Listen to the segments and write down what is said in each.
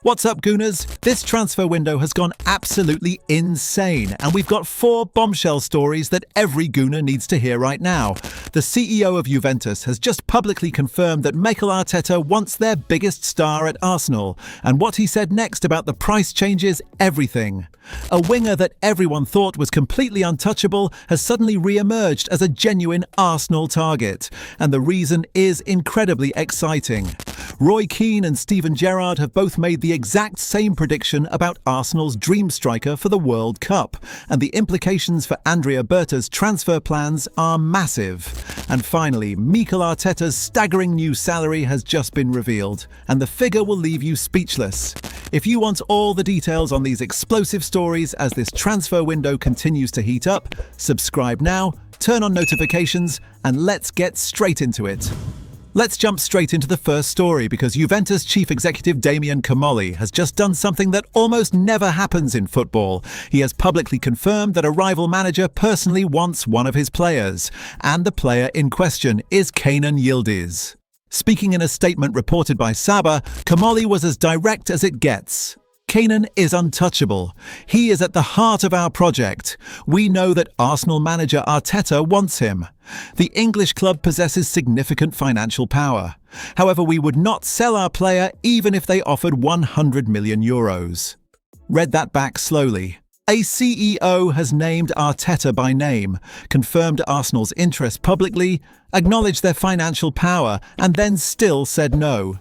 What's up, Gooners? This transfer window has gone absolutely insane, and we've got 4 bombshell stories that every Gooner needs to hear right now. The CEO of Juventus has just publicly confirmed that Mikel Arteta wants their biggest star at Arsenal, and what he said next about the price changes everything. A winger that everyone thought was completely untouchable has suddenly re-emerged as a genuine Arsenal target, and the reason is incredibly exciting. Keane and Steven Gerrard have both made the exact same prediction about Arsenal's dream striker for the World Cup, and the implications for Andrea Berta's transfer plans are massive. And finally, Mikel Arteta's staggering new salary has just been revealed, and the figure will leave you speechless. If you want all the details on these explosive stories as this transfer window continues to heat up, subscribe now, turn on notifications, and let's get straight into it. Let's jump straight into the first story because Juventus chief executive Damian Comolli has just done something that almost never happens in football. He has publicly confirmed that a rival manager personally wants one of his players, and the player in question is Kenan Yildiz. Speaking in a statement reported by Saba, Comolli was as direct as it gets. Kenan is untouchable. He is at the heart of our project. We know that Arsenal manager Arteta wants him. The English club possesses significant financial power. However, we would not sell our player even if they offered €100 million. Read that back slowly. A CEO has named Arteta by name, confirmed Arsenal's interest publicly, acknowledged their financial power, and then still said no.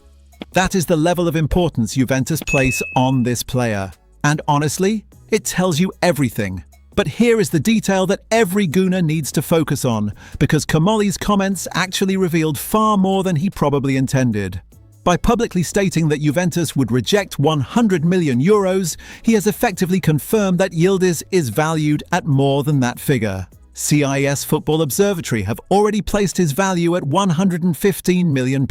That is the level of importance Juventus place on this player. And honestly, it tells you everything. But here is the detail that every Gooner needs to focus on, because Comolli's comments actually revealed far more than he probably intended. By publicly stating that Juventus would reject €100 million, he has effectively confirmed that Yildiz is valued at more than that figure. CIS Football Observatory have already placed his value at £115 million.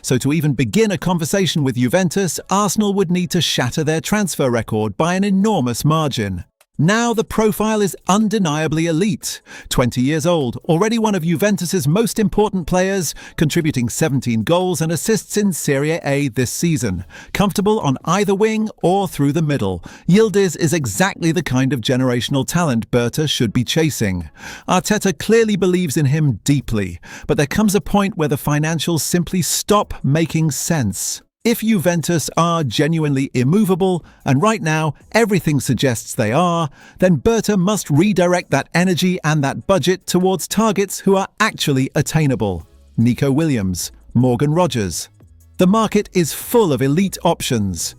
So to even begin a conversation with Juventus, Arsenal would need to shatter their transfer record by an enormous margin. Now the profile is undeniably elite. 20 years old, already one of Juventus's most important players, contributing 17 goals and assists in Serie A this season. Comfortable on either wing or through the middle, Yildiz is exactly the kind of generational talent Berta should be chasing. Arteta clearly believes in him deeply, but there comes a point where the financials simply stop making sense. If Juventus are genuinely immovable, and right now everything suggests they are, then Berta must redirect that energy and that budget towards targets who are actually attainable. Nico Williams, Morgan Rogers. The market is full of elite options.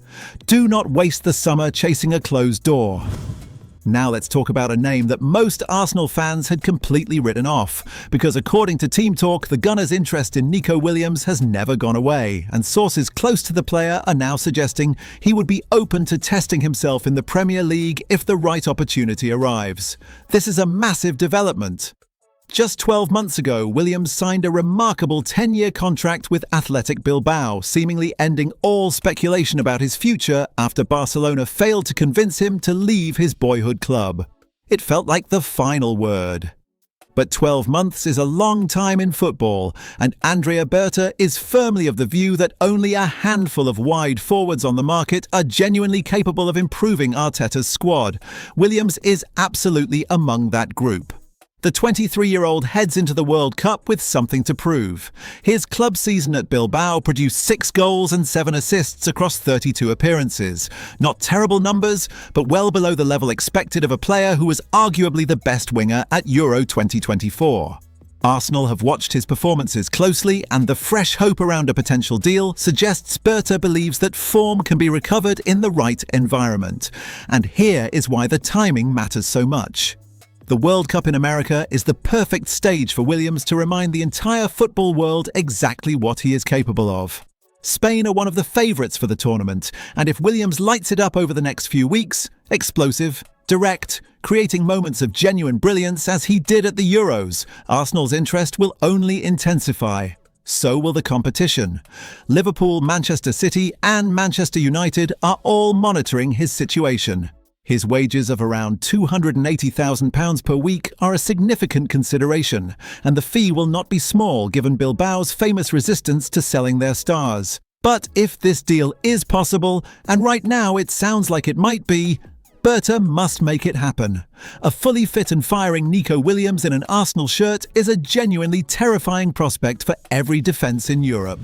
Do not waste the summer chasing a closed door. Now let's talk about a name that most Arsenal fans had completely written off, because according to Team Talk, the Gunners' interest in Nico Williams has never gone away, and sources close to the player are now suggesting he would be open to testing himself in the Premier League if the right opportunity arrives. This is a massive development. Just 12 months ago, Williams signed a remarkable 10-year contract with Athletic Bilbao, seemingly ending all speculation about his future after Barcelona failed to convince him to leave his boyhood club. It felt like the final word. But 12 months is a long time in football, and Andrea Berta is firmly of the view that only a handful of wide forwards on the market are genuinely capable of improving Arteta's squad. Williams is absolutely among that group. The 23-year-old heads into the World Cup with something to prove. His club season at Bilbao produced 6 goals and 7 assists across 32 appearances. Not terrible numbers, but well below the level expected of a player who was arguably the best winger at Euro 2024. Arsenal have watched his performances closely, and the fresh hope around a potential deal suggests Berta believes that form can be recovered in the right environment. And here is why the timing matters so much. The World Cup in America is the perfect stage for Williams to remind the entire football world exactly what he is capable of. Spain are one of the favourites for the tournament, and if Williams lights it up over the next few weeks, explosive, direct, creating moments of genuine brilliance as he did at the Euros, Arsenal's interest will only intensify. So will the competition. Liverpool, Manchester City and Manchester United are all monitoring his situation. His wages of around £280,000 per week are a significant consideration, and the fee will not be small given Bilbao's famous resistance to selling their stars. But if this deal is possible, and right now it sounds like it might be, Berta must make it happen. A fully fit and firing Nico Williams in an Arsenal shirt is a genuinely terrifying prospect for every defence in Europe.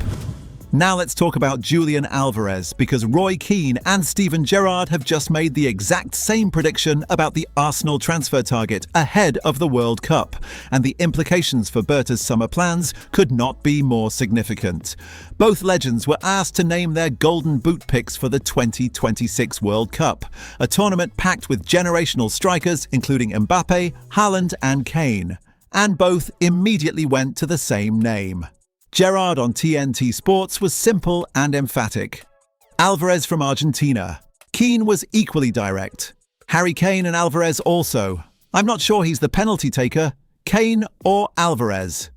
Now let's talk about Julian Alvarez, because Keane and Steven Gerrard have just made the exact same prediction about the Arsenal transfer target ahead of the World Cup, and the implications for Berta's summer plans could not be more significant. Both legends were asked to name their golden boot picks for the 2026 World Cup, a tournament packed with generational strikers including Mbappe, Haaland and Kane, and both immediately went to the same name. Gerrard on TNT Sports was simple and emphatic. Alvarez from Argentina. Keane was equally direct. Harry Kane and Alvarez also. I'm not sure he's the penalty taker, Kane or Alvarez.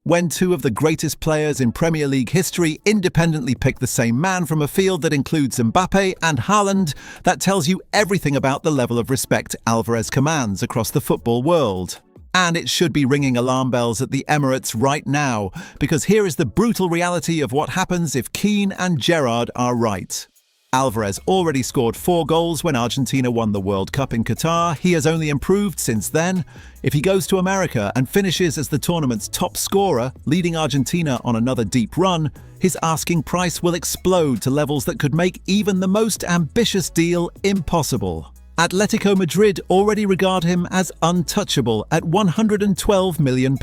When two of the greatest players in Premier League history independently pick the same man from a field that includes Mbappe and Haaland, that tells you everything about the level of respect Alvarez commands across the football world. And it should be ringing alarm bells at the Emirates right now, because here is the brutal reality of what happens if Keane and Gerrard are right. Alvarez already scored 4 goals when Argentina won the World Cup in Qatar. He has only improved since then. If he goes to America and finishes as the tournament's top scorer, leading Argentina on another deep run, his asking price will explode to levels that could make even the most ambitious deal impossible. Atletico Madrid already regard him as untouchable at £112 million.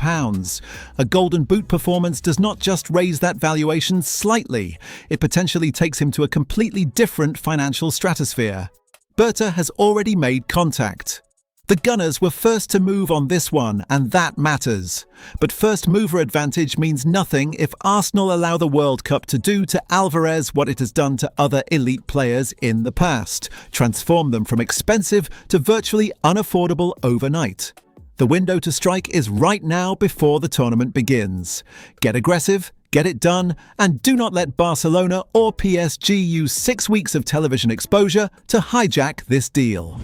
A golden boot performance does not just raise that valuation slightly, it potentially takes him to a completely different financial stratosphere. Berta has already made contact. The Gunners were first to move on this one, and that matters. But first mover advantage means nothing if Arsenal allow the World Cup to do to Alvarez what it has done to other elite players in the past, transform them from expensive to virtually unaffordable overnight. The window to strike is right now before the tournament begins. Get aggressive, get it done, and do not let Barcelona or PSG use 6 weeks of television exposure to hijack this deal.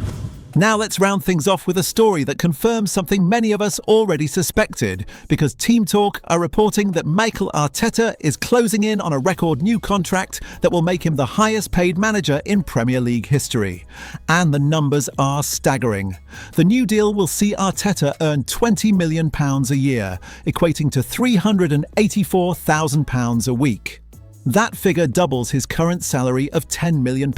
Now let's round things off with a story that confirms something many of us already suspected, because Team Talk are reporting that Mikel Arteta is closing in on a record new contract that will make him the highest paid manager in Premier League history. And the numbers are staggering. The new deal will see Arteta earn £20 million a year, equating to £384,000 a week. That figure doubles his current salary of £10 million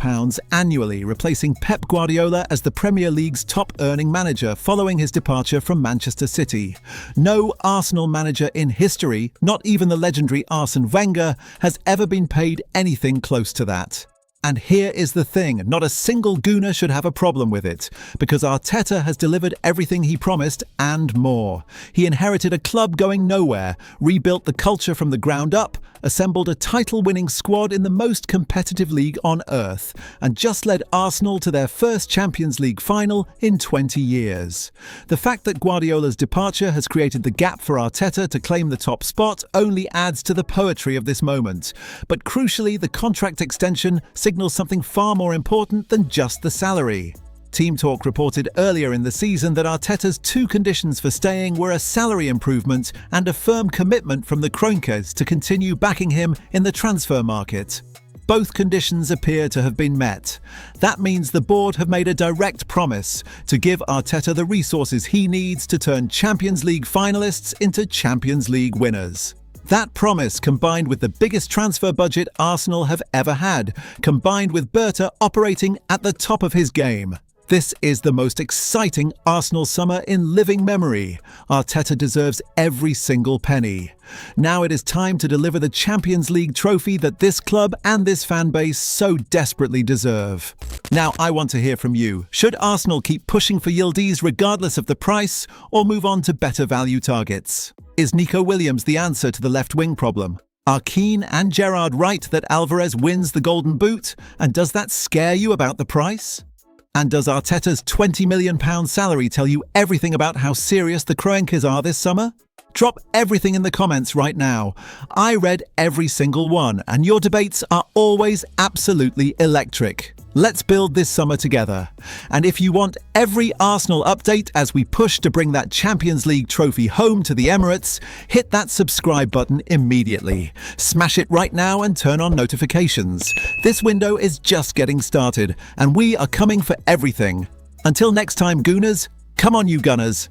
annually, replacing Pep Guardiola as the Premier League's top-earning manager following his departure from Manchester City. No Arsenal manager in history, not even the legendary Arsene Wenger, has ever been paid anything close to that. And here is the thing, not a single Gooner should have a problem with it, because Arteta has delivered everything he promised and more. He inherited a club going nowhere, rebuilt the culture from the ground up, assembled a title-winning squad in the most competitive league on earth, and just led Arsenal to their first Champions League final in 20 years. The fact that Guardiola's departure has created the gap for Arteta to claim the top spot only adds to the poetry of this moment. But crucially, the contract extension signals something far more important than just the salary. Team Talk reported earlier in the season that Arteta's 2 conditions for staying were a salary improvement and a firm commitment from the Kroenkes to continue backing him in the transfer market. Both conditions appear to have been met. That means the board have made a direct promise to give Arteta the resources he needs to turn Champions League finalists into Champions League winners. That promise, combined with the biggest transfer budget Arsenal have ever had, combined with Berta operating at the top of his game. This is the most exciting Arsenal summer in living memory. Arteta deserves every single penny. Now it is time to deliver the Champions League trophy that this club and this fan base so desperately deserve. Now I want to hear from you. Should Arsenal keep pushing for Yildiz regardless of the price, or move on to better value targets? Is Nico Williams the answer to the left-wing problem? Are Keane and Gerrard right that Alvarez wins the Golden Boot? And does that scare you about the price? And does Arteta's £20 million salary tell you everything about how serious the Kroenkes are this summer? Drop everything in the comments right now. I read every single one, and your debates are always absolutely electric. Let's build this summer together. And if you want every Arsenal update as we push to bring that Champions League trophy home to the Emirates, hit that subscribe button immediately. Smash it right now and turn on notifications. This window is just getting started, and we are coming for everything. Until next time, Gooners, come on you Gunners.